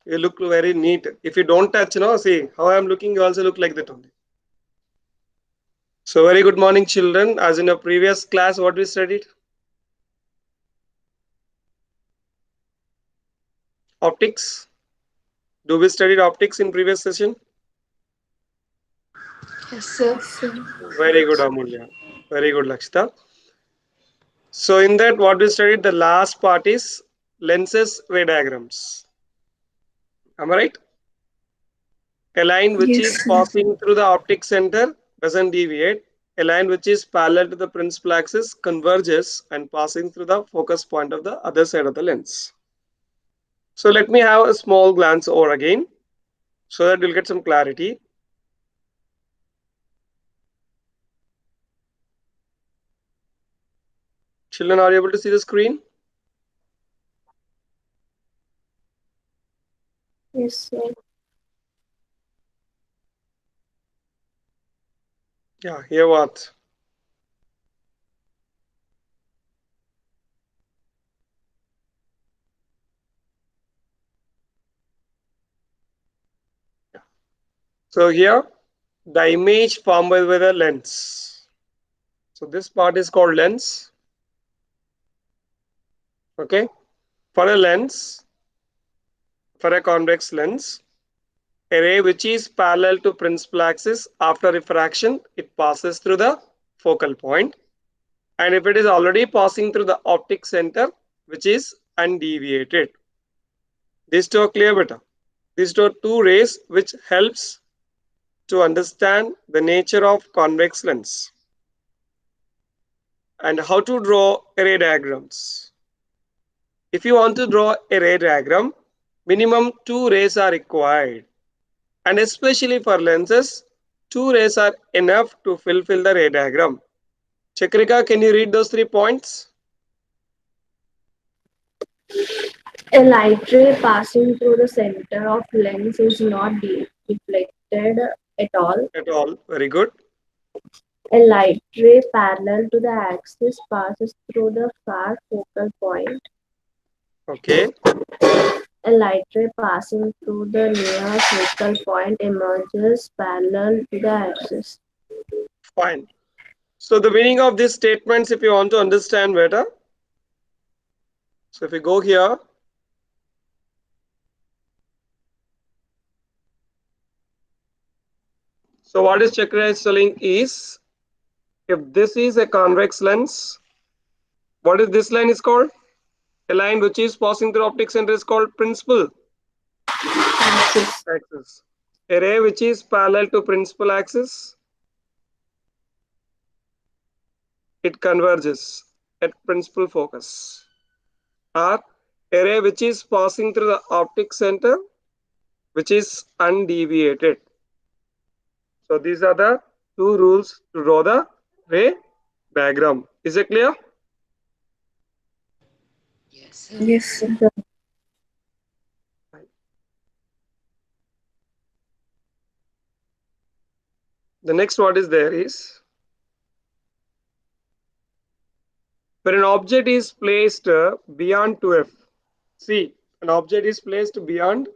You look very neat. If you don't touch, no, see how I am looking, you also look like that only. So very good morning, children. As in a previous class, what we studied? Optics. Do we studied optics in previous session? Yes, sir. Very good, Amulya. Very good, Lakshita. So in that, what we studied, the last part is lenses ray diagrams. Am I right? A line which is Yes, sir. passing through the optic center doesn't deviate. A line which is parallel to the principal axis converges and passing through the focus point of the other side of the lens. So let me have a small glance over again so that you'll get some clarity. Children, are you able to see the screen? Yes, sir. Yeah, here what? So here, the image formed by the lens. So this part is called lens. Okay. For a lens, for a convex lens, a ray which is parallel to principal axis after refraction, it passes through the focal point. And if it is already passing through the optic center, which is undeviated. These two are clear better. These two rays which helps to understand the nature of convex lens and how to draw array diagrams. If you want to draw a ray diagram, minimum two rays are required, and especially for lenses, two rays are enough to fulfill the ray diagram. Chakrika, can you read those 3 points? A light ray passing through the center of lens is not deflected at all. At all. Very good. A light ray parallel to the axis passes through the far focal point. Okay, A light ray passing through the near focal point emerges parallel to the axis. fine. So the meaning of these statements, if you want to understand better, so if you go here, so what is Chakra is telling is, if this is a convex lens, what is this line is called? A line which is passing through optic center is called principal Axis. axis. A ray which is parallel to principal axis, it converges at principal focus. Or a ray which is passing through the optic center, which is undeviated. So these are the two rules to draw the ray diagram. Is it clear? Yes, sir. Yes, sir. The next what is there is, when an object is placed beyond 2f. See, an object is placed beyond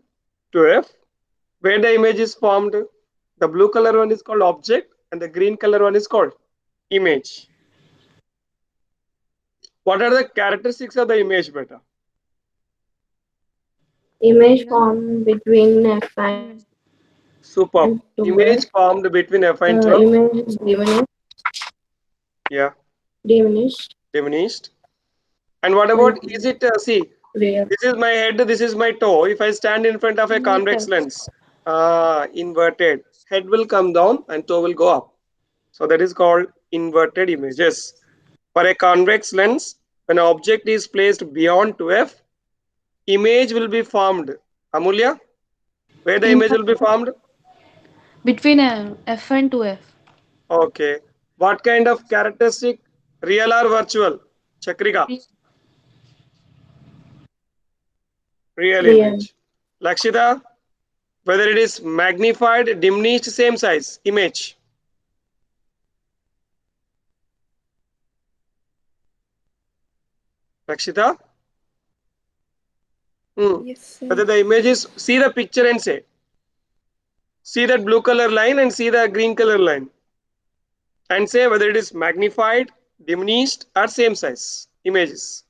2f, where the image is formed. The blue color one is called object and the green color one is called image. What are the characteristics of the image, beta? Image Amulya? formed between F and Superb. 2F. Image formed between f and The 12. image is Yeah, diminished, diminished. And what and about, is it, see, rare. this is my head, this is my toe. If I stand in front of a convex Inverted. lens, inverted, head will come down and toe will go up. So that is called inverted images. For a convex lens, when an object is placed beyond 2f, image will be formed. Amulya, where the image will be Inverted. formed? Between F and 2F. Okay. What kind of characteristic? Real or virtual? Chakrika, real Real. image. Lakshita, whether it is magnified, diminished, same size, image. Lakshita, Yes, sir. Whether the image is, see the picture and say, see that blue color line and see the green color line, and say whether it is magnified, diminished, or same size images.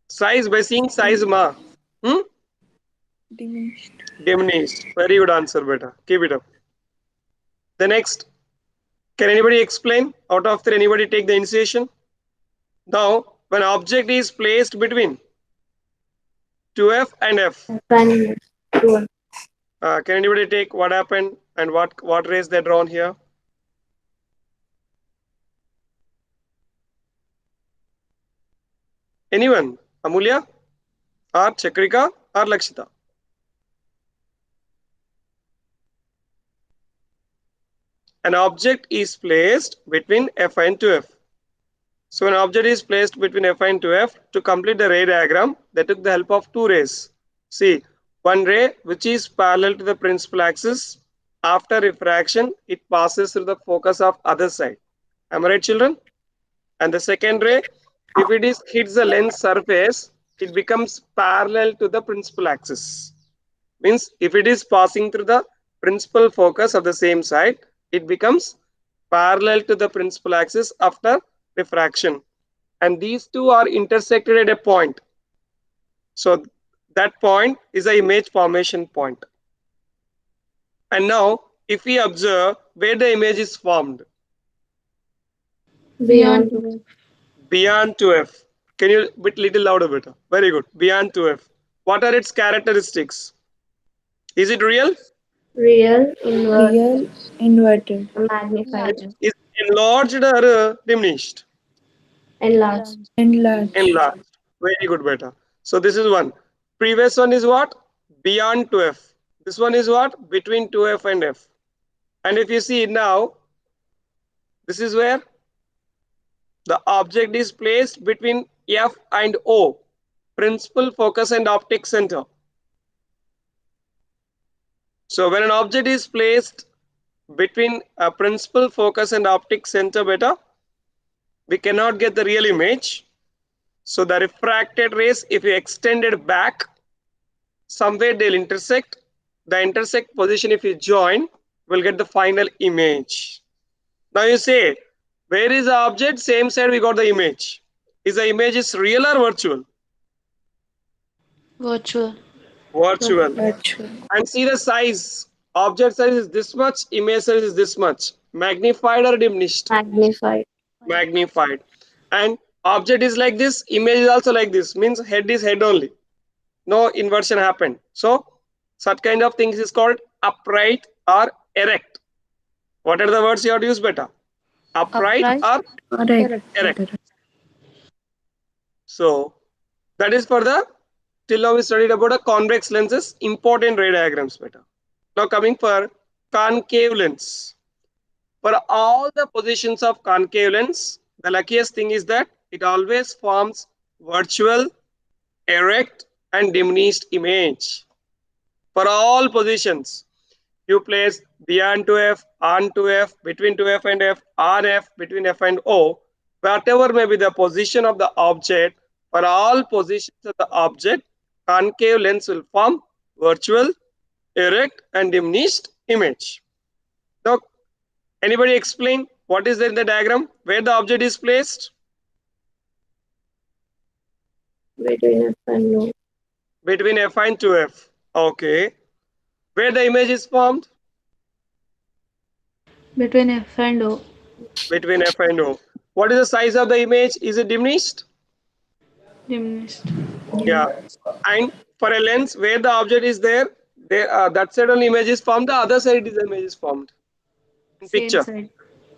Size by seeing size ma. Hmm? Diminished. Diminished. Very good answer, beta. Keep it up. The next, can anybody explain? Out of three, anybody take the initiation? Now, when object is placed between 2f and f, And two. can anybody take what happened and what rays they drawn here? Anyone? Amulya or Chakrika or Lakshita? An object is placed between f and 2f. So an object is placed between f and 2f. To complete the ray diagram, they took the help of two rays. See, one ray which is parallel to the principal axis. After refraction, it passes through the focus of other side. Am I right, children? And the second ray, if it is hits the lens surface, it becomes parallel to the principal axis. Means if it is passing through the principal focus of the same side, it becomes parallel to the principal axis after refraction, and these two are intersected at a point. So that point is the image formation point. And now if we observe where the image is formed, Beyond Beyond 2F. beyond 2f. Can you bit little louder better? Very good. Beyond 2f. What are its characteristics? Is it real? real, inward, Real inverted. magnified, Enlarged. Is it enlarged or diminished? enlarged, Enlarged. Enlarged. Enlarged. Very good, beta. So this is one. Previous one is what? Beyond 2f. This one is what? Between 2f and f. And if you see now, this is where the object is placed between f and o, principal focus and optic center. So when an object is placed between a principal focus and optic center, beta, we cannot get the real image. So the refracted rays, if you extend it back, somewhere they'll intersect. The intersect position, if you join, will get the final image. Now you say, where is the object? Same side we got the image. Is the image is real or virtual? Virtual. Virtual. Virtual. And see the size. Object size is this much, image size is this much. Magnified or diminished? magnified, Magnified. And object is like this, image is also like this. Means head is head only. No inversion happened. So such kind of things is called upright or erect. What are the words you have to use better? Upright Upright. or Correct. erect. Correct. So that is for the, till now we studied about a convex lenses, important ray diagrams better. Now coming for concave lens. For all the positions of concave lens, the luckiest thing is that it always forms virtual, erect, and diminished image. For all positions, you place beyond 2f, on 2f, between 2f and f, on f, between f and o, whatever may be the position of the object, for all positions of the object, concave lens will form virtual, erect, and diminished image. Now, anybody explain what is there in the diagram? Where the object is placed? between f and o, Between f and 2f. Okay. Where the image is formed? Between F and O. Between f and o. What is the size of the image? Is it diminished? Diminished. Yeah. And for a lens, where the object is there, that side only image is formed, the other side is image is formed. In Same picture, side.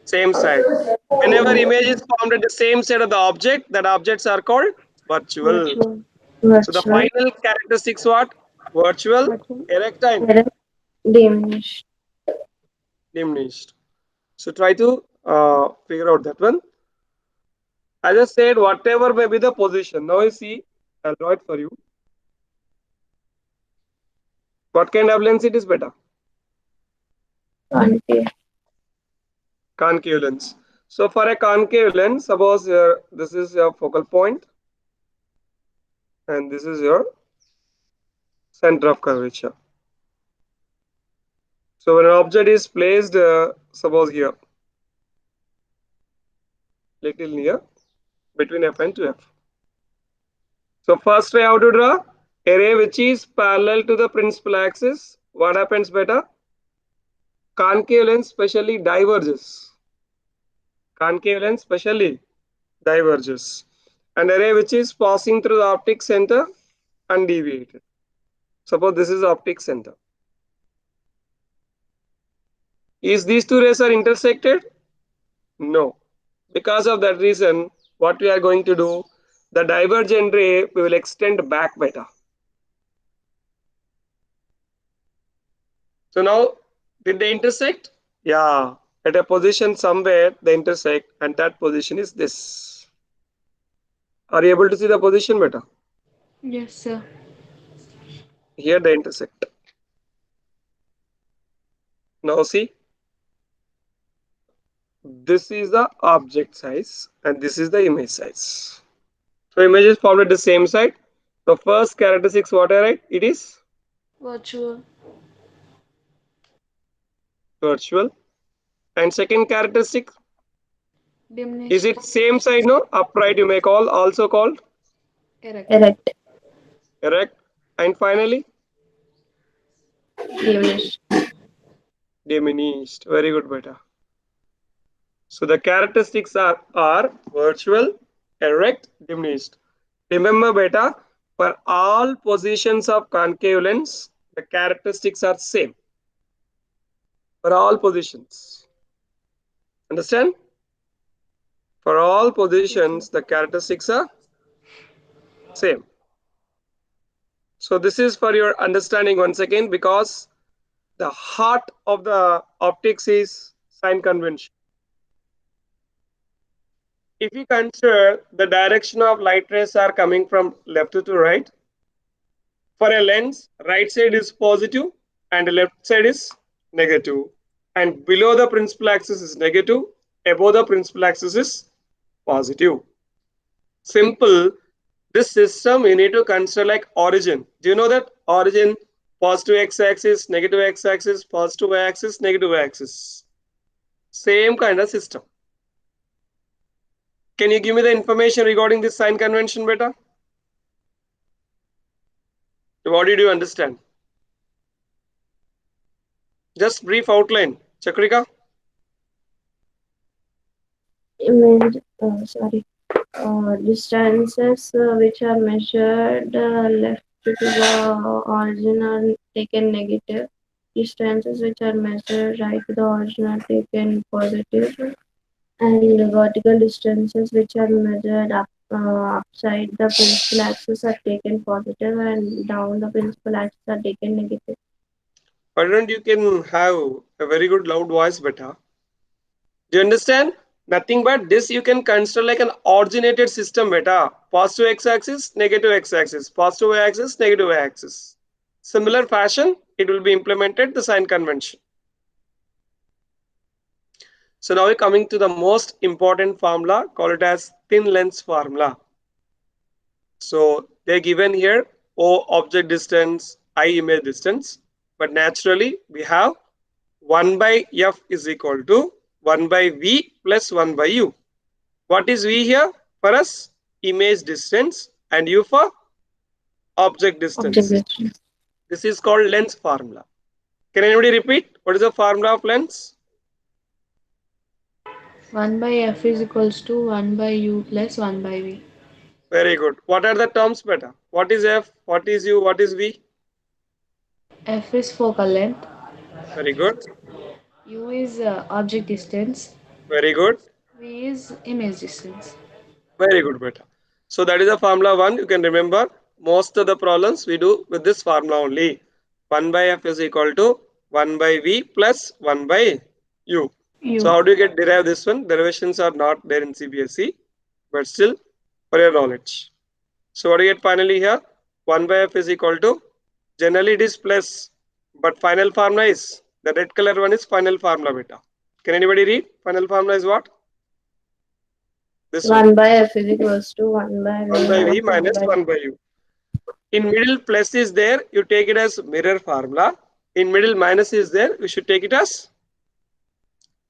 same side. Whenever image is formed at the same side of the object, that objects are called virtual. Virtual. So the virtual, final characteristics what? Virtual, Virtual. erect, and erect, diminished, diminished. So try to figure out that one. I just said whatever may be the position. Now you see, I'll draw it for you. What kind of lens it is better? concave, Concave lens. So for a concave lens, suppose this is your focal point. and this is your center of curvature. So when an object is placed, suppose here, little near between F and 2F. So first way how to draw a ray which is parallel to the principal axis. What happens better? Concave lens specially diverges. Concave lens specially diverges. And a ray which is passing through the optic center undeviated. Suppose this is the optic center. Is these two rays are intersected? No. Because of that reason, what we are going to do, the divergent ray we will extend back better. So now, did they intersect? Yeah, at a position somewhere they intersect, and that position is this. Are you able to see the position better? Yes, sir. Here they intersect. Now see, this is the object size and this is the image size. So image is formed at the same side. The first characteristics what I write? It is Virtual. virtual. And second characteristic, is Diminished. it same side? No, upright you may call, also called Erect. Erect. erect. And finally, Diminished. diminished. Very good, beta. So the characteristics are virtual, erect, diminished. Remember, beta, for all positions of concave lens, the characteristics are same. For all positions. Understand? For all positions, the characteristics are same. So this is for your understanding once again, because the heart of the optics is sign convention. If you consider the direction of light rays are coming from left to right, for a lens, right side is positive and left side is negative. And below the principal axis is negative, above the principal axis is positive. Simple. This system you need to consider like origin. Do you know that origin, positive x-axis, negative x-axis, positive y-axis, negative y-axis? Same kind of system. Can you give me the information regarding this sign convention, beta? What did you understand? Just brief outline. Chakrika? Image. Sorry. Distances which are measured left to the origin are taken negative. Distances which are measured right to the origin are taken positive. And the vertical distances which are measured upside the principal axis are taken positive, and down the principal axis are taken negative. Why don't you can have a very good loud voice, beta? Do you understand? Nothing but this you can consider like an originated system, beta. Positive x-axis, negative x-axis, positive y-axis, negative y-axis. Similar fashion, it will be implemented the sign convention. So now we're coming to the most important formula, call it as thin lens formula. So they're given here O object distance, I image distance, but naturally we have 1 by F is equal to 1 by V plus 1 by U. What is V here for us? Image distance, and U for object Object distance. distance. This is called lens formula. Can anybody repeat? What is the formula of lens? 1 by F is equals to 1 by U plus 1 by V. Very good. What are the terms, beta? What is F? What is U? What is V? F is focal length. Very good. U is object distance. Very good. V is image distance. Very good, beta. So that is the formula 1. You can remember most of the problems we do with this formula only. 1 by F is equal to 1 by V plus 1 by U. So U. how do you get derive this one? Derivations are not there in CBSE, but still for your knowledge. So what do you get finally here? 1 by F is equal to, generally it is plus, but final formula is, the red color one is final formula, beta. Can anybody read? Final formula is what? This one. 1 by F is equals to 1 by 1 by V minus by 1 by U. In middle plus is there, you take it as mirror formula. In middle minus is there, you should take it as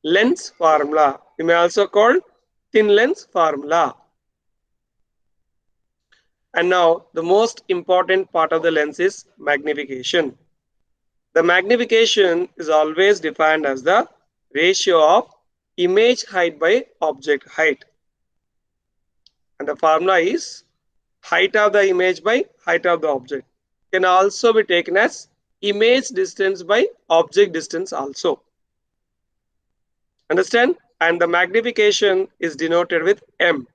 lens formula. You may also call thin lens formula. And now the most important part of the lens is magnification. The magnification is always defined as the ratio of image height by object height. And the formula is height of the image by height of the object. Can also be taken as image distance by object distance also. Understand? And the magnification is denoted with M.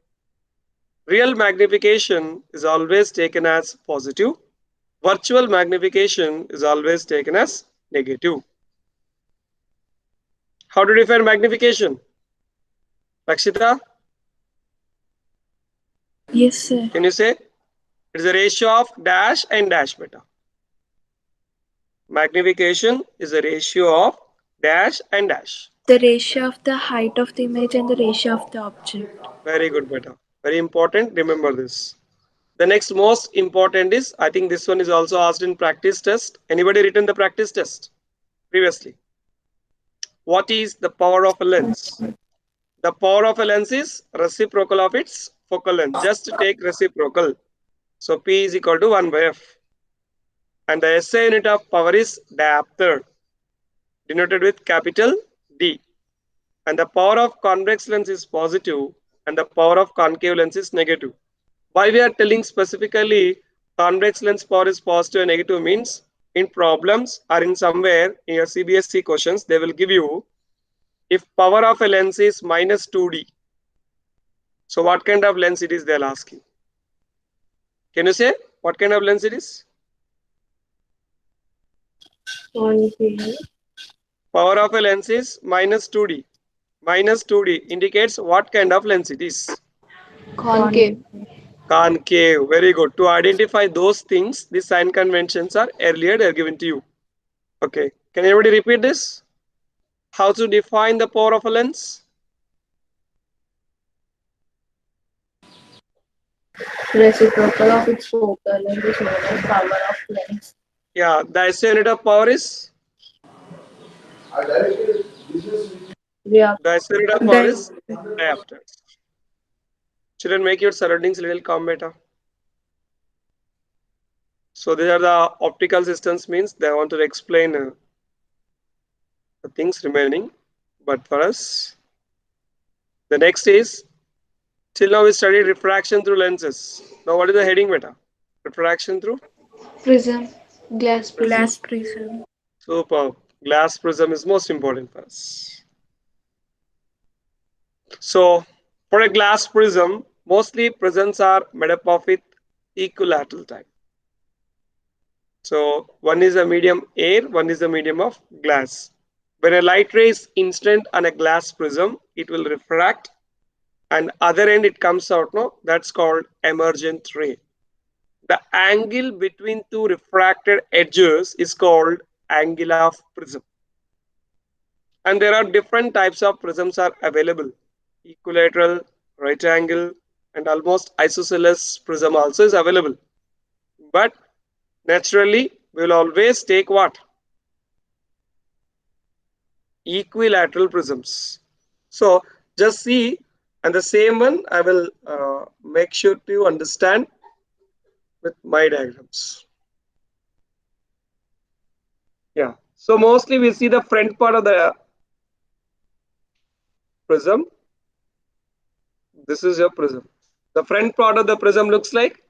Real magnification is always taken as positive. Virtual magnification is always taken as negative. How to define magnification? Rakshita, Yes, sir. can you say? It is a ratio of dash and dash beta. Magnification is a ratio of dash and dash. The ratio of the height of the image and the ratio of the object. Very good beta. Very important. Remember this. The next most important is, I think this one is also asked in practice test. Anybody written the practice test previously? What is the power of a lens? The power of a lens is reciprocal of its focal length. Just take reciprocal. So P is equal to 1 by F. And the SI unit of power is diopter, denoted with capital D. And the power of convex lens is positive and the power of concave lens is negative. Why we are telling specifically convex lens power is positive and negative means in problems or in somewhere in your CBSE questions they will give you if power of a lens is minus 2D. So what kind of lens it is they'll ask you. Can you say what kind of lens it is? Concave. Power of a lens is minus 2D. Minus 2D indicates what kind of lens it is. Concave. Concave. Very good. To identify those things, the sign conventions are earlier they're given to you. Okay. Can anybody repeat this? How to define the power of a lens? Reciprocal of its focal length is known as power of lens. Yeah, the SI unit of power is Yeah. the SI unit of power is diopter. Children, make your surroundings a little calm, beta. So these are the optical systems means they want to explain the things remaining. But for us, the next is till now we studied refraction through lenses. Now what is the heading, beta? Refraction through Prism. Glass prism. Glass prism. superb. Glass prism is most important for us. So for a glass prism, mostly prisms are made up of with equilateral type. So one is a medium air, one is a medium of glass. When a light ray is incident on a glass prism, it will refract, and other end it comes out. No, that's called emergent ray. The angle between two refracted edges is called angle of prism. And there are different types of prisms are available. Equilateral, right angle, and almost isosceles prism also is available. But naturally, we will always take what? Equilateral prisms. So just see, and the same one I will make sure to understand with my diagrams. Yeah. So mostly we see the front part of the prism. This is your prism. The front part of the prism looks like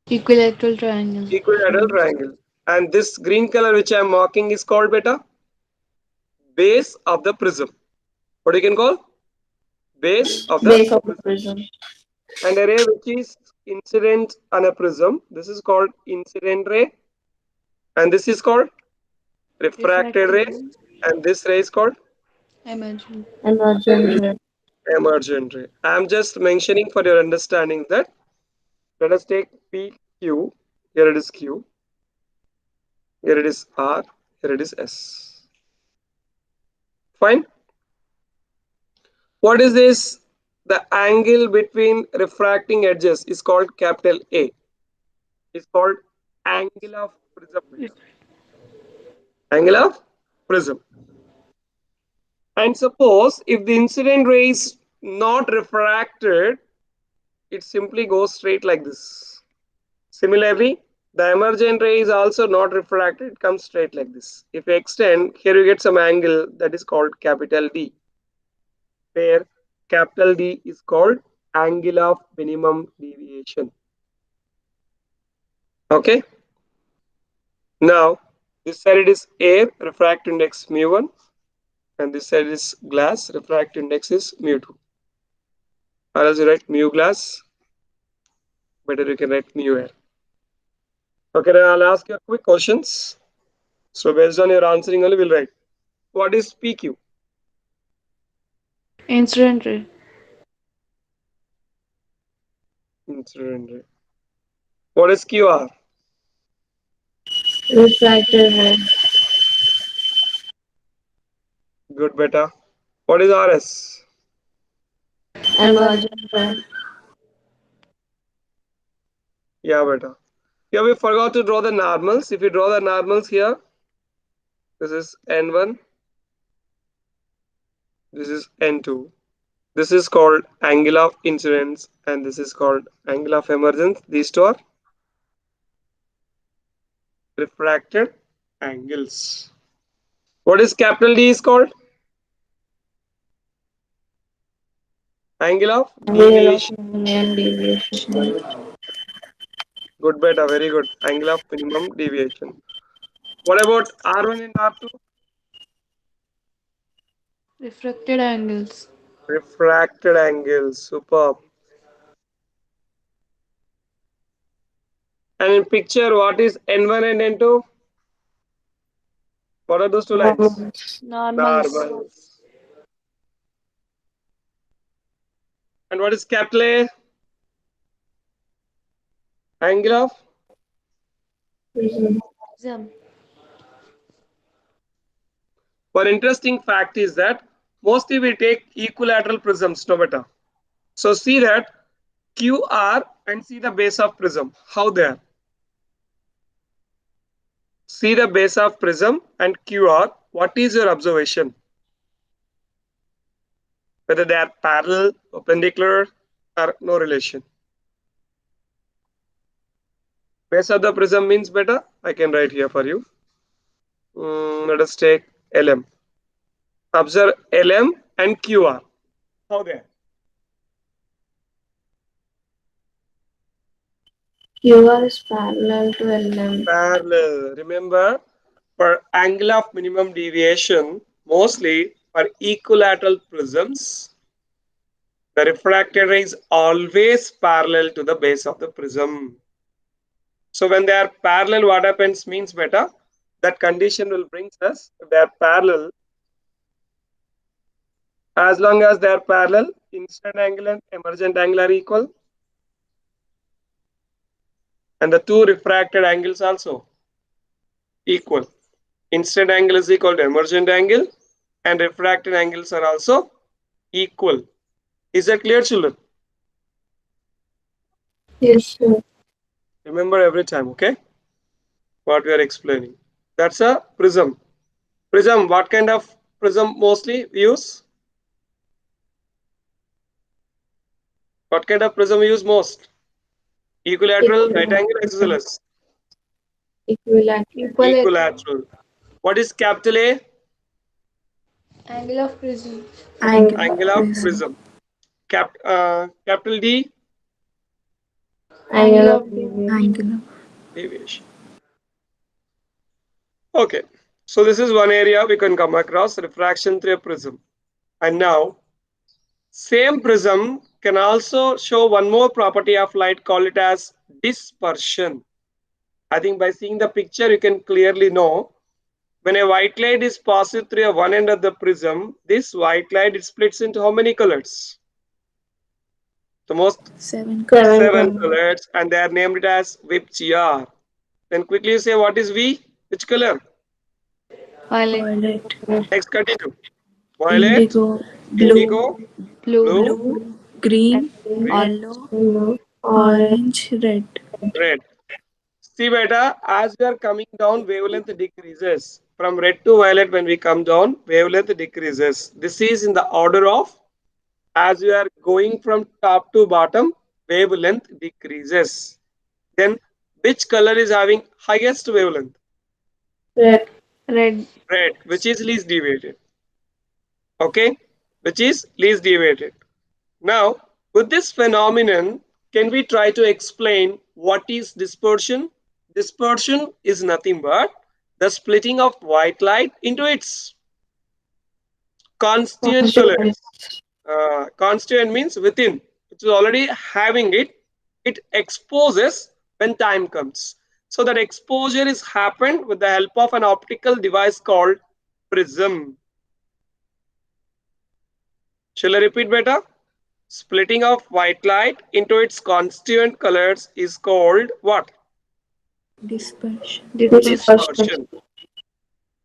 Equilateral triangle. equilateral triangle. And this green color which I am marking is called beta base of the prism. What you can call? Base of the Base of the prism. prism. And a ray which is incident on a prism. This is called incident ray. And this is called refracted ray. And this ray is called Emergent. Emergent ray. emergent ray. I am just mentioning for your understanding that let us take PQ. Here it is Q. Here it is R. Here it is S. Fine. What is this The angle between refracting edges is called capital A. It's called angle of prism. Angle of prism. And suppose if the incident ray is not refracted, it simply goes straight like this. Similarly, the emergent ray is also not refracted, it comes straight like this. If you extend, here you get some angle that is called capital D, where capital D is called angle of minimum deviation. Okay. Now, this side it is air, refractive index mu1, and this side is glass, refractive index is mu2. Or else you write mu glass, better you can write mu air. Okay, now I'll ask you quick questions. So based on your answering only, we'll write. What is PQ? Incident ray. Incident ray. What is QR? Refracted ray. Good beta. What is RS? Emergent ray. Yeah, beta. Here we forgot to draw the normals. If you draw the normals here, this is N1, this is N2. This is called angle of incidence and this is called angle of emergence. These two are refracted angles. What is capital D is called? Angle of deviation. Minimum deviation. Good beta, very good. Angle of minimum deviation. What about R1 and R2? Refracted angles. Refracted angles. Superb. And in picture, what is N1 and N2? What are those two lines? Normals. Normals. And what is capital A? Angle of? Prism. Prism. One interesting fact is that mostly we take equilateral prisms, no matter. So see that QR and see the base of prism, how they are. See the base of prism and QR, what is your observation? Whether they are parallel, perpendicular, or no relation. Base of the prism means better. I can write here for you. Let us take LM. Observe LM and QR. How they are? QR is parallel to LM. Parallel. Remember, for angle of minimum deviation, mostly for equilateral prisms, the refracted ray is always parallel to the base of the prism. So when they are parallel, what happens means beta, that condition will bring us, if they are parallel, as long as they are parallel, incident angle and emergent angle are equal. And the two refracted angles also equal. Incident angle is equal to emergent angle and refracted angles are also equal. Is that clear, children? Yes, sir. Remember every time, okay? What we are explaining. That's a prism. Prism, what kind of prism mostly we use? What kind of prism we use most? Equilateral, right angle, isosceles. Equilateral. Equilateral. What is capital A? Angle of prism. Angle of prism. Capital D? Angle of deviation. Deviation. Okay. So this is one area we can come across, refraction through a prism. And now, same prism can also show one more property of light, call it as dispersion. I think by seeing the picture, you can clearly know when a white light is passing through one end of the prism, this white light it splits into how many colors? The most Seven. seven colors, and they are named it as VIPGR. Then quickly say what is V? Which color? Violet. Next continue. Violet, Indigo. indigo, Blue. blue, green, Green, yellow, Yellow, orange, orange, red. red. See beta, as we are coming down, wavelength decreases. From red to violet, when we come down, wavelength decreases. This is in the order of, as we are going from top to bottom, wavelength decreases. Then which color is having highest wavelength? red, Red. Red, which is least deviated. Okay, which is least deviated. Now, with this phenomenon, can we try to explain what is dispersion? Dispersion is nothing but the splitting of white light into its constituent constituent, colors. Constituent means within, which is already having it, it exposes when time comes. So that exposure is happened with the help of an optical device called prism. Shall I repeat better? Splitting of white light into its constituent colors is called what? Dispersion. dispersion, Dispersion.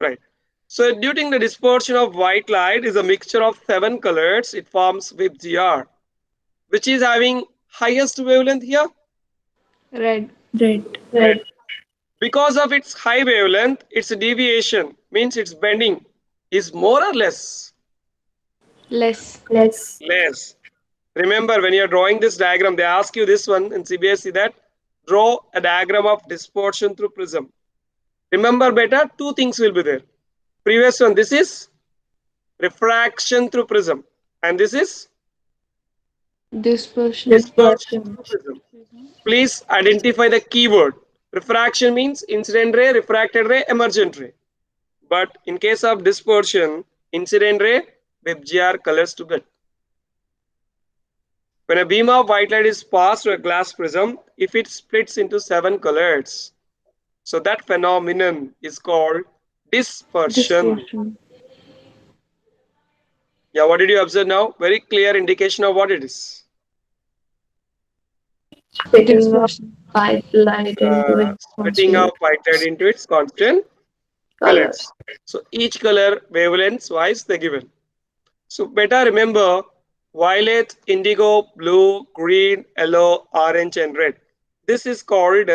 Right. So during the dispersion of white light is a mixture of 7 colors. It forms WIPGR, which is having highest wavelength here. Red. Red. Red. red, Because of its high wavelength, its deviation means its bending is more or less. Less. less, Less. Remember, when you're drawing this diagram, they ask you this one in CBSE that draw a diagram of dispersion through prism. Remember better, two things will be there. Previous one, this is refraction through prism, and this is Dispersion. dispersion dispersion, through prism. Please identify the keyword. Refraction means incident ray, refracted ray, emergent ray. But in case of dispersion, incident ray, WIPGR colors to get. When a beam of white light is passed through a glass prism, if it splits into 7 colors, so that phenomenon is called dispersion. Dispersion. Yeah, what did you observe now? Very clear indication of what it is. splitting of Dispersion. white light into its Splitting of constituent white light into its constant colors. colors. So each color wavelengths wise they given. So better remember violet, indigo, blue, green, yellow, orange, and red. This is called.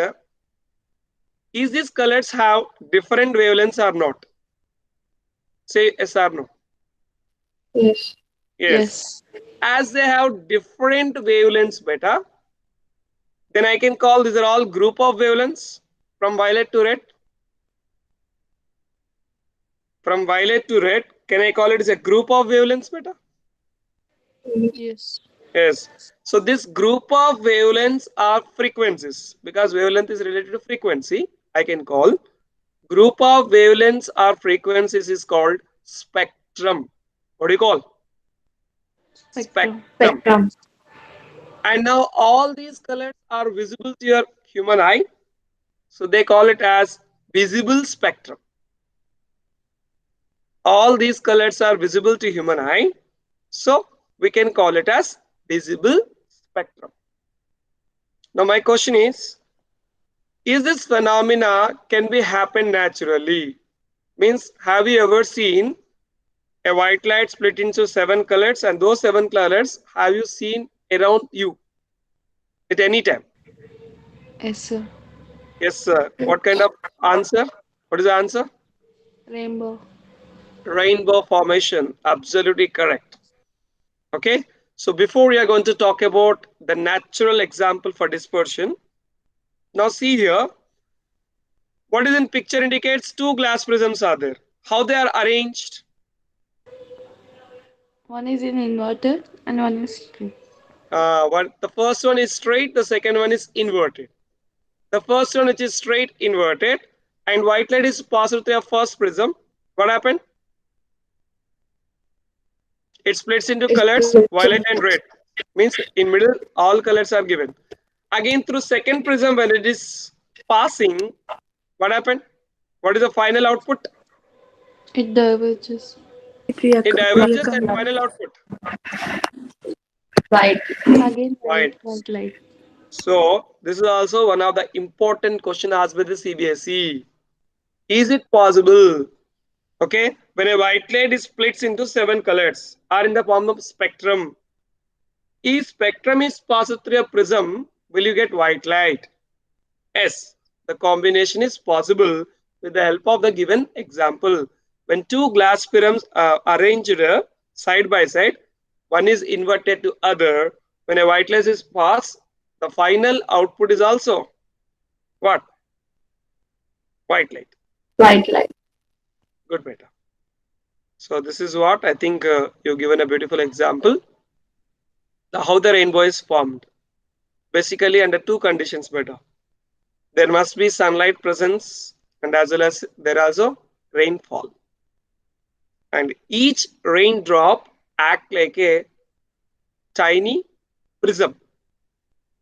Is these colors have different wavelengths or not? Say yes or no. Yes, Yes. Yes. As they have different wavelengths, better. Then I can call these are all group of wavelengths from violet to red. From violet to red, can I call it as a group of wavelengths, better? Yes. Yes. So this group of wavelengths are frequencies because wavelength is related to frequency. I can call group of wavelengths or frequencies is called spectrum. What do you call? Spectrum. Spectrum. spectrum, And now all these colors are visible to your human eye. So they call it as visible spectrum. All these colors are visible to human eye. So we can call it as visible spectrum. Now my question is this phenomena can be happen naturally? Means have you ever seen a white light split into 7 colors and those 7 colors have you seen around you at any time? Yes, sir. Yes, sir. What kind of answer? What is the answer? Rainbow. Rainbow formation. Absolutely correct. Okay. So before we are going to talk about the natural example for dispersion, now see here, what is in picture indicates two glass prisms are there. How they are arranged? One is in inverted and one is straight. What the first one is straight, the second one is inverted. The first one which is straight inverted and white light is passed through a first prism. What happened? It splits into it's colors split, violet and red. Means in middle all colors are given. Again through second prism when it is passing, what happened? What is the final output? It diverges. It diverges and Priya, final output. white, Again, Right. white light. So this is also one of the important question asked by the CBSE. Is it possible? Okay, when a white light is splits into 7 colors or in the form of spectrum, If spectrum is passed through a prism, will you get white light? Yes, the combination is possible with the help of the given example. When two glass prisms are arranged side by side, one is inverted to other. When a white light is passed, the final output is also what? White light. White light. Good beta. So this is what I think you've given a beautiful example. How the rainbow is formed. Basically under two conditions beta. There must be sunlight presence and as well as there also rainfall. And each raindrop act like a tiny prism.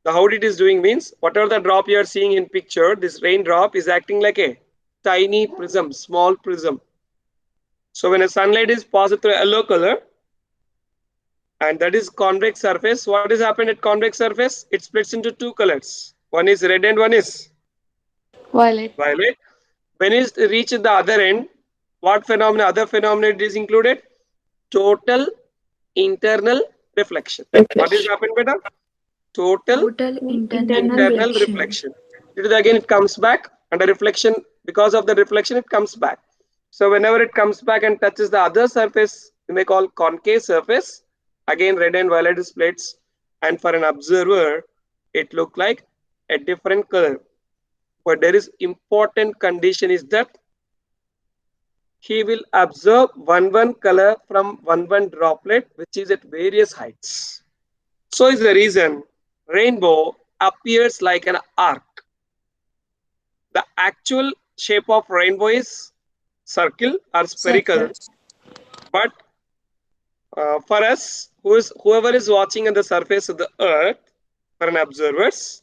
The how it is doing means whatever the drop you are seeing in picture, this raindrop is acting like a tiny prism, small prism. So when a sunlight is passed through a yellow color, and that is convex surface, what is happened at convex surface? It splits into two colors. One is red and one is Violet. violet. When it reaches the other end, what phenomena, other phenomena it is included? Total internal reflection. What is Reflection. happened, beta? Total Total internal internal reflection. reflection. It is again it comes back and the reflection, because of the reflection it comes back. So whenever it comes back and touches the other surface, we may call concave surface. Again red and violet splits, and for an observer it look like a different color. But there is important condition is that he will observe one color from one droplet which is at various heights. So is the reason rainbow appears like an arc. The actual shape of rainbow is circle or spherical, Circle. but for us, whoever is watching on the surface of the earth, for an observers,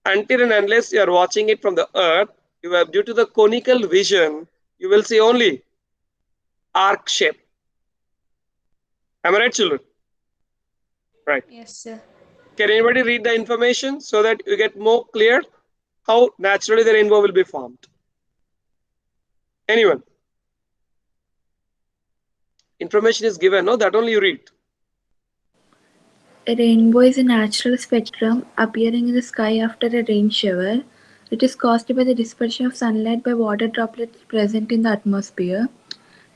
until and unless you are watching it from the earth, you have, due to the conical vision, you will see only arc shape. Am I right, children? Right. Yes, sir. Can anybody read the information so that you get more clear how naturally the rainbow will be formed? Anyone? Information is given, no? That only you read. A rainbow is a natural spectrum appearing in the sky after a rain shower. It is caused by the dispersion of sunlight by water droplets present in the atmosphere.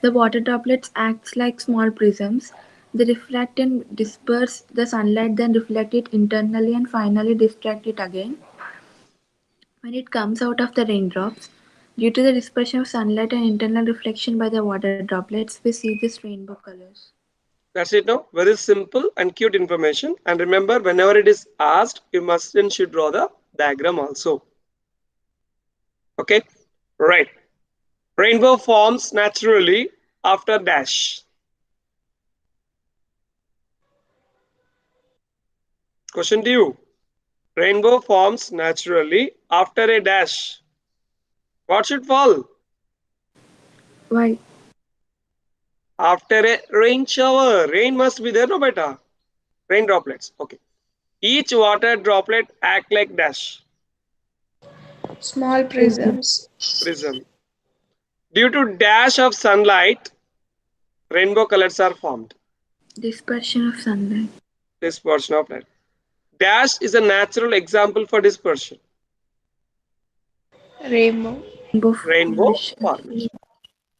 The water droplets act like small prisms. They reflect and disperse the sunlight, then reflect it internally and finally distract it again. When it comes out of the raindrops, due to the dispersion of sunlight and internal reflection by the water droplets, we see these rainbow colors. That's it, no? Very simple and cute information. And remember, whenever it is asked, you must and should draw the diagram also. Okay, right. Rainbow forms naturally after dash. Question to you. Rainbow forms naturally after a dash. What should fall? Why? After a rain shower. Rain must be there, no beta? Rain droplets. Okay. Each water droplet act like dash. Small prisms. Prism. Due to dash of sunlight, rainbow colors are formed. Dispersion of sunlight. Dispersion of light. Dash is a natural example for dispersion. Rainbow. Rainbow formation.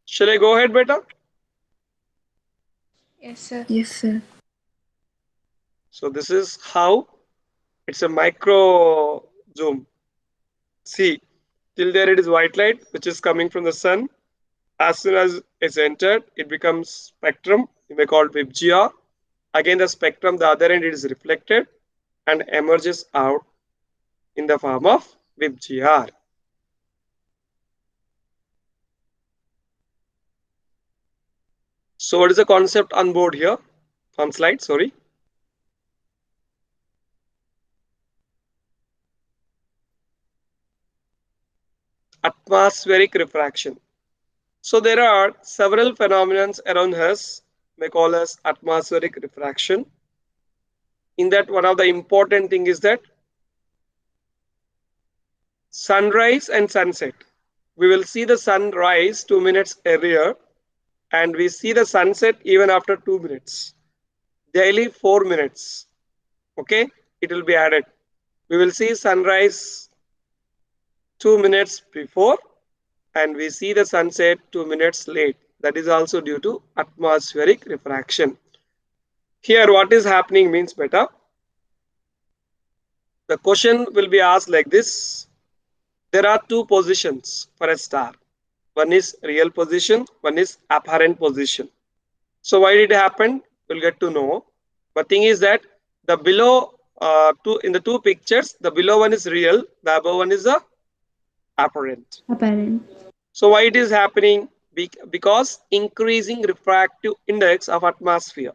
Shall I go ahead, beta? Yes, sir. Yes, sir. So this is how it's a micro zoom. See, till there it is white light which is coming from the sun. As soon as it's entered, it becomes spectrum. You may call it VIBGR. Again, the spectrum, the other end, it is reflected and emerges out in the form of VIBGR. So what is the concept on board here? On slide, sorry. Atmospheric refraction. So there are several phenomena around us, may call as atmospheric refraction. In that, one of the important thing is that sunrise and sunset. We will see the sunrise 2 minutes earlier and we see the sunset even after 2 minutes. Daily 4 minutes. Okay, it will be added. We will see sunrise 2 minutes before, and we see the sunset 2 minutes late. That is also due to atmospheric refraction. Here, what is happening means better. The question will be asked like this. There are two positions for a star. One is real position, one is apparent position. So why did it happen? We'll get to know. But thing is that the below in the two pictures, the below one is real, the above one is the apparent. Apparent. So why it is happening? Because increasing refractive index of atmosphere.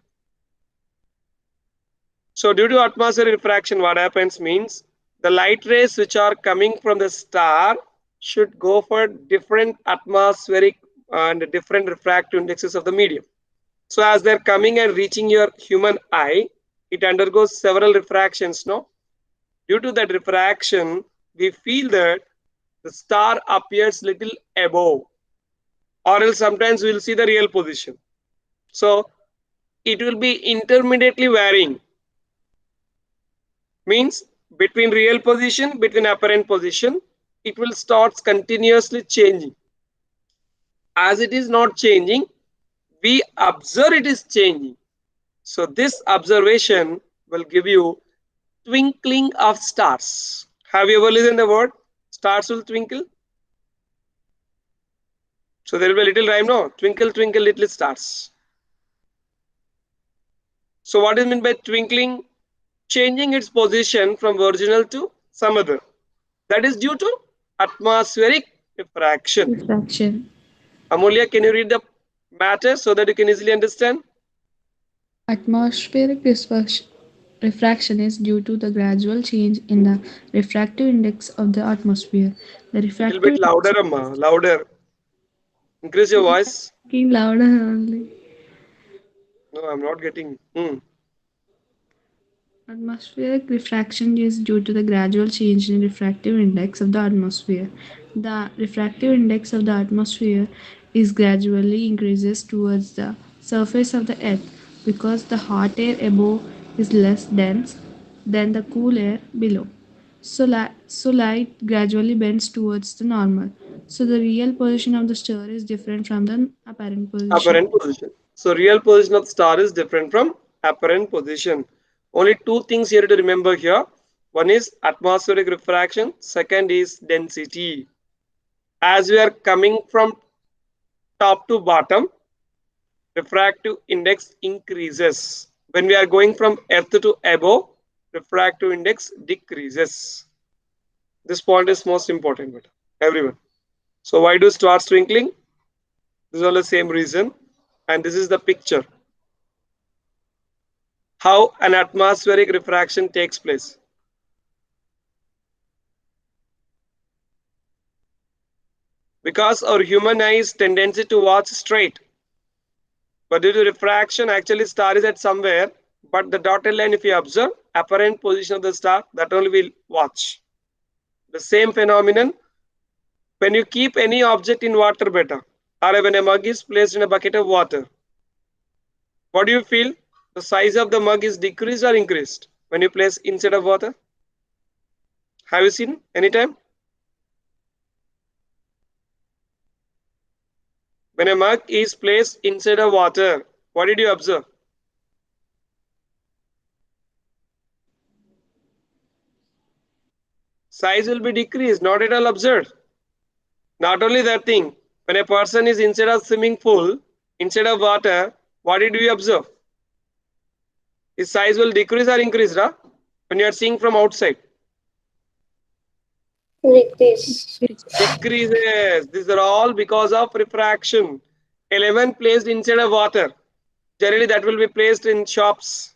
So due to atmospheric refraction, what happens means the light rays which are coming from the star should go for different atmospheric and different refractive indexes of the medium. So as they're coming and reaching your human eye, it undergoes several refractions. No, due to that refraction, we feel that the star appears little above, or else sometimes we'll see the real position. So it will be intermediately varying, means between real position, between apparent position, it will start continuously changing. As it is not changing, we observe it is changing. So this observation will give you twinkling of stars. Have you ever listened the word stars will twinkle? So there will be a little rhyme, no? Twinkle, twinkle, little stars. So what is meant by twinkling? Changing its position from original to some other. That is due to atmospheric refraction. Refraction. Amulya, can you read the matter so that you can easily understand? Atmospheric refraction is due to the gradual change in the refractive index of the atmosphere. The Little bit refractive louder, Amma, louder. Increase your voice. speaking louder only. No, I'm not getting. Atmospheric refraction is due to the gradual change in refractive index of the atmosphere. The refractive index of the atmosphere is gradually increases towards the surface of the earth because the hot air above is less dense than the cool air below. So light gradually bends towards the normal. So the real position of the star is different from the apparent position. Apparent position. So real position of the star is different from apparent position. Only two things here to remember here. One is atmospheric refraction. Second is density. As we are coming from top to bottom, refractive index increases. When we are going from earth to above, refractive index decreases. This point is most important, everyone. So why do stars twinkling? This is all the same reason. And this is the picture. How an atmospheric refraction takes place. Because our human eye's tendency to watch straight. But due to refraction, actually star is at somewhere. But the dotted line, if you observe, apparent position of the star, that only will watch. The same phenomenon when you keep any object in water better, or when a mug is placed in a bucket of water. What do you feel? The size of the mug is decreased or increased when you place inside of water? Have you seen anytime? When a mug is placed inside of water, what did you observe? Size will be decreased, not at all observed. Not only that thing, when a person is inside of swimming pool, inside of water, what did we observe? His size will decrease or increase, right? When you are seeing from outside. Decrease. Decreases. These are all because of refraction. A lemon placed inside of water. Generally, that will be placed in shops.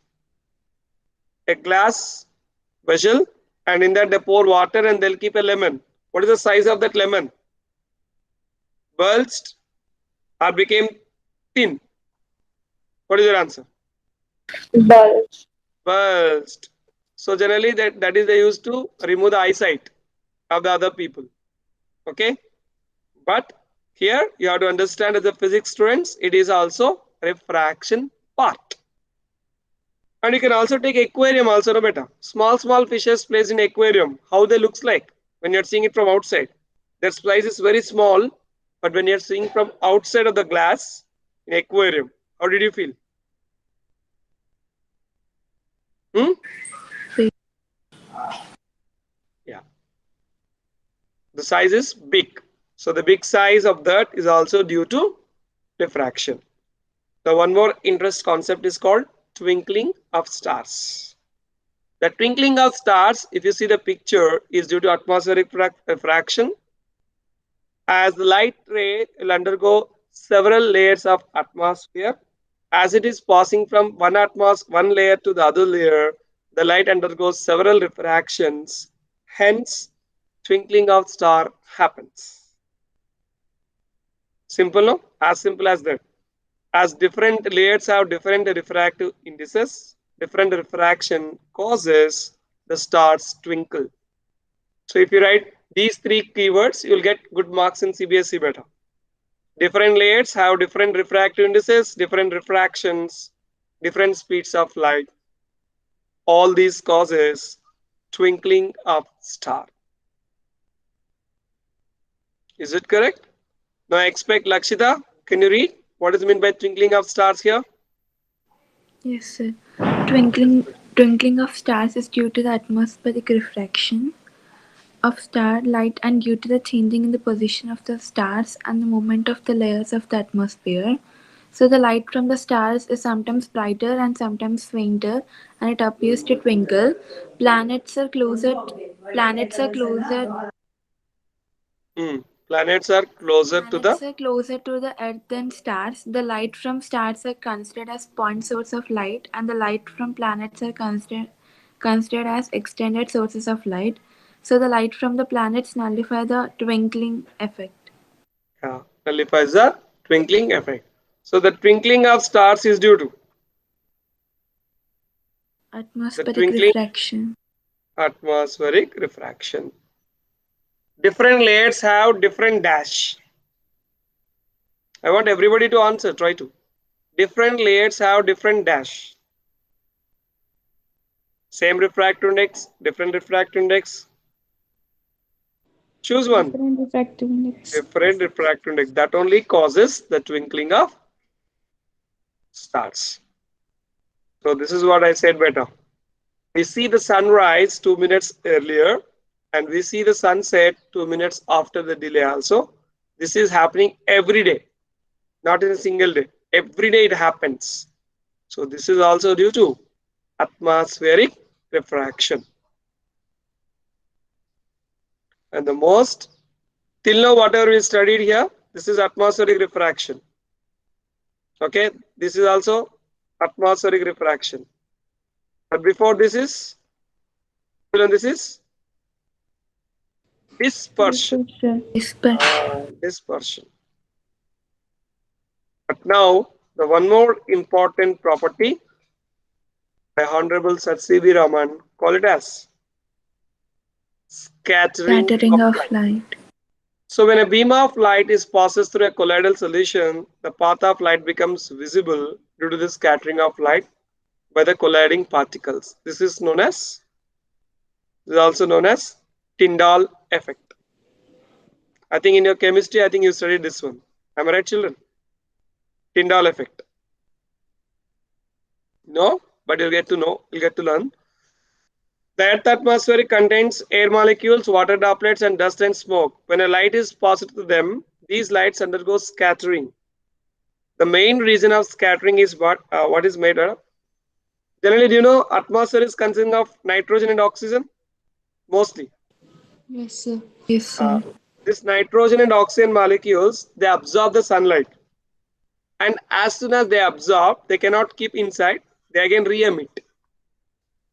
A glass vessel, and in that they pour water and they'll keep a lemon. What is the size of that lemon? Burst or became thin? What is your answer? Bulge. Burst. So generally that is they used to remove the eyesight of the other people. Okay, but here you have to understand as a physics students, it is also refraction part. And you can also take aquarium also, no beta. Small fishes placed in aquarium, how they looks like when you're seeing it from outside. Their size is very small, but when you're seeing from outside of the glass in aquarium, how did you feel? Hmm? Yeah. The size is big. So the big size of that is also due to diffraction. The one more interest concept is called twinkling of stars. The twinkling of stars, if you see the picture, is due to atmospheric refraction. As the light ray will undergo several layers of atmosphere, as it is passing from one layer to the other layer, the light undergoes several refractions. Hence, twinkling of star happens. Simple, no? As simple as that. As different layers have different refractive indices, different refraction causes the stars twinkle. So if you write these three keywords, you will get good marks in CBSE beta. Different layers have different refractive indices, different refractions, different speeds of light. All these causes twinkling of star. Is it correct? Now I expect Lakshita, can you read what is meant by twinkling of stars here? Yes, sir. Twinkling of stars is due to the atmospheric refraction of starlight and due to the changing in the position of the stars and the movement of the layers of the atmosphere. So the light from the stars is sometimes brighter and sometimes fainter, and it appears to twinkle. Planets are closer. Planets are closer. Hmm. Planets are closer to the Planets are closer to the Earth than stars. The light from stars are considered as point source of light, and the light from planets are considered as extended sources of light. So the light from the planets nullify the twinkling effect. nullifies the twinkling effect. So the twinkling of stars is due to the Atmospheric twinkling refraction. atmospheric refraction. Different layers have different dash. I want everybody to answer. Try to. Different layers have different dash. Same refractive index, different refractive index. Choose one. Different refractive index. Different refractive index. That only causes the twinkling of stars. So this is what I said better. We see the sunrise 2 minutes earlier and we see the sunset 2 minutes after the delay also. This is happening every day, not in a single day. Every day it happens. So this is also due to atmospheric refraction. And the most, till now whatever we studied here, this is atmospheric refraction. Okay, this is also atmospheric refraction. But before this is dispersion. Dispersion. Dispersion. But now the one more important property by Honorable Sir C.V. Raman call it as scattering Scattering of of light. light. So when a beam of light is passes through a colloidal solution, the path of light becomes visible due to the scattering of light by the colliding particles. This is also known as Tyndall effect. I think in your chemistry, I think you studied this one. Am I right, children? Tyndall effect. No, but you'll get to know, you'll get to learn. The Earth atmosphere contains air molecules, water droplets, and dust and smoke. When a light is passed through them, these lights undergo scattering. The main reason of scattering is what is made of. Generally, do you know atmosphere is consisting of nitrogen and oxygen? Mostly. Yes, sir. Yes, Uh, sir. this nitrogen and oxygen molecules, they absorb the sunlight. And as soon as they absorb, they cannot keep inside, they again re-emit.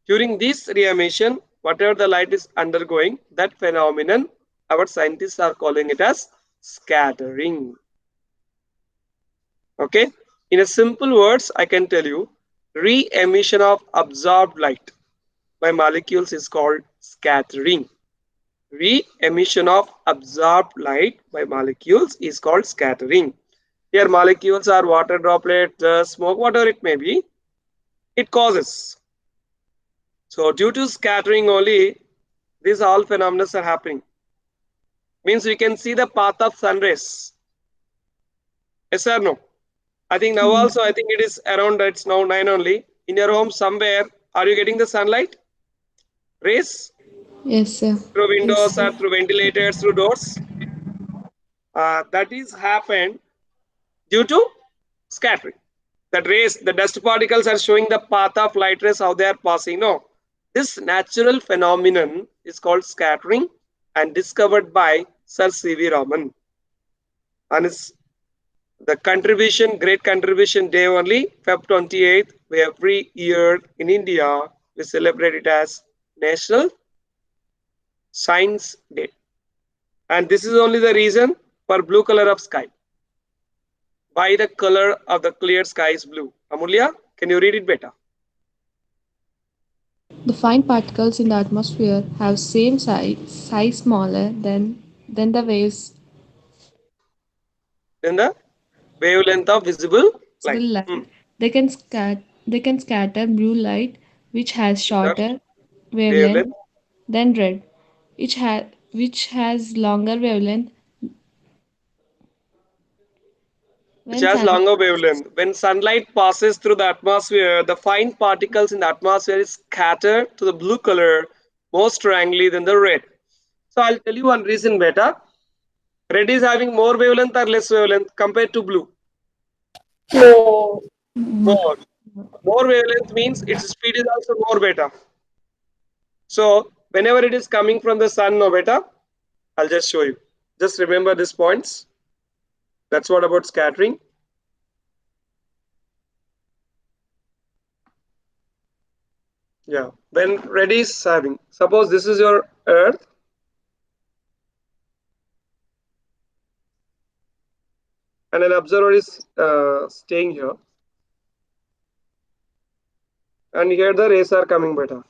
During this re-emission, whatever the light is undergoing, that phenomenon, our scientists are calling it as scattering. Okay, in a simple words, I can tell you, re-emission of absorbed light by molecules is called scattering. Re-emission of absorbed light by molecules is called scattering. Here molecules are water droplet, smoke, whatever it may be. it causes. So due to scattering only, these all phenomena are happening. Means we can see the path of sun rays. Yes or no? I think now Yes. also, I think it is around, it's now 9 only. In your home somewhere, are you getting the sunlight rays Yes, sir. through Yes, windows sir. or through ventilators, through doors? That is happened due to scattering. That rays, the dust particles are showing the path of light rays, how they are passing. No, this natural phenomenon is called scattering and discovered by Sir C.V. Raman. And it's the contribution, great contribution day only, Feb 28th, every year in India, we celebrate it as National Science Day. And this is only the reason for blue color of sky. Why the color of the clear sky is blue? Amulya, can you read it better? The fine particles in the atmosphere have same size smaller than the waves Then the wavelength of visible light. visible light. They can scatter blue light, which has The shorter wavelength wavelength, than red, which has longer wavelength. which When has sun longer wavelength. When sunlight passes through the atmosphere, the fine particles in the atmosphere is scattered to the blue color more strongly than the red. So I'll tell you one reason better. Red is having more wavelength or less wavelength compared to blue? No. More. More. More wavelength means its speed is also more better. So whenever it is coming from the sun, no beta, I'll just show you. Just remember these points. That's what about scattering. Yeah. When red is having, suppose this is your earth and an observer is staying here, and here the rays are coming beta.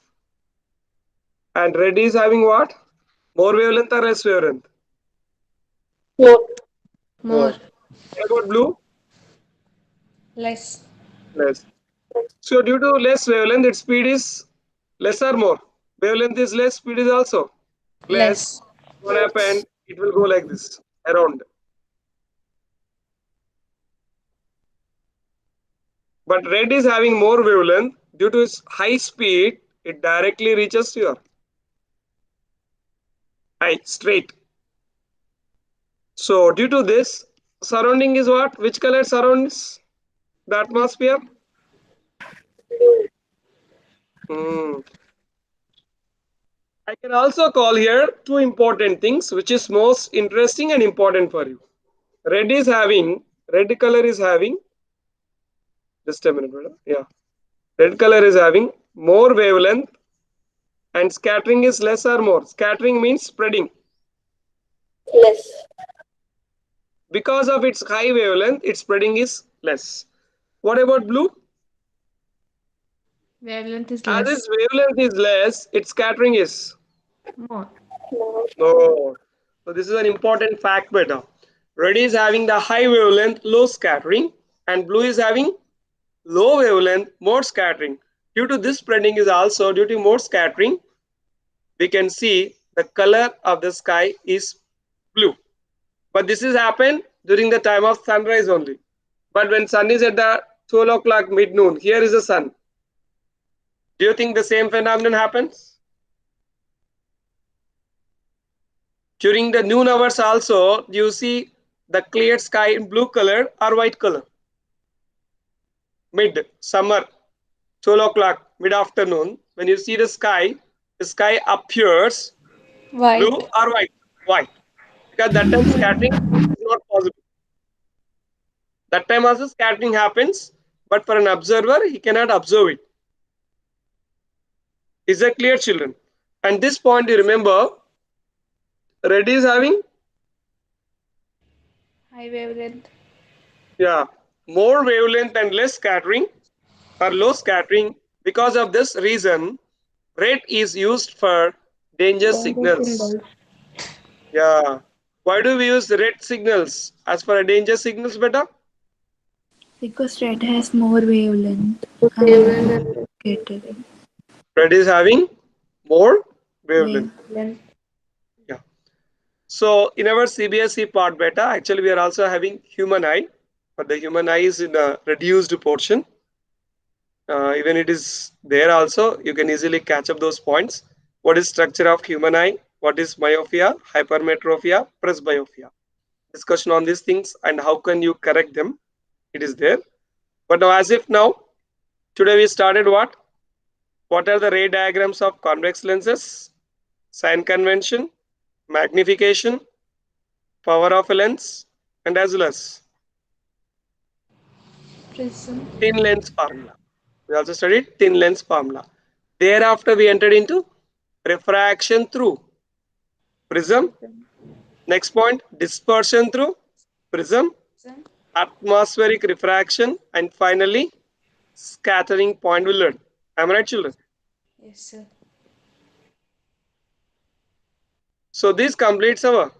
And red is having what? More wavelength or less wavelength? No. More. more What about blue? less Less. So due to less wavelength, its speed is less or more. Wavelength is less, speed is also less. less What happened? It will go like this around. But red is having more wavelength due to its high speed. It directly reaches your eye straight. So due to this, surrounding is what? Which color surrounds the atmosphere? Hmm. I can also call here two important things which is most interesting and important for you. Red is having, red color is having, just a minute, brother. Yeah. Red color is having more wavelength and scattering is less or more. Scattering means spreading. Less. Because of its high wavelength, its spreading is less. What about blue? wavelength is As less its wavelength is less, its scattering is more No. no. So this is an important fact beta. Red is having the high wavelength, low scattering, and blue is having low wavelength, more scattering. Due to this spreading is also due to more scattering, we can see the color of the sky is blue. But this is happened during the time of sunrise only. But when sun is at the 12 o'clock mid noon, here is the sun. Do you think the same phenomenon happens? During the noon hours also, do you see the clear sky in blue color or white color? Mid summer, 12 o'clock, mid afternoon, when you see the sky appears blue white or white? White. Because that time scattering is not possible. That time also scattering happens, but for an observer, he cannot observe it. Is that clear, children? And this point, you remember, red is having, high wavelength yeah, more wavelength and less scattering or low scattering. Because of this reason, red is used for danger Danger signals. symbols. Yeah. Why do we use red signals as for a danger signals better? Because red has more wavelength. Wavelength and Scattering. Red is having more wavelength. wavelength. Yeah. So in our CBSE part beta, actually we are also having human eye, but the human eye is in a reduced portion. Even it is there also, you can easily catch up those points. What is structure of human eye? What is myopia, hypermetropia, presbyopia? Discussion on these things and how can you correct them? It is there. But now, as if now, today we started what? What are the ray diagrams of convex lenses? Sign convention, magnification, power of a lens, and as well as Prism. thin lens formula. We also studied thin lens formula. Thereafter, we entered into refraction through prism. Next point, dispersion through prism, Prism. atmospheric refraction, and finally, scattering point we learned. Am I right, children? Yes, sir. So this completes our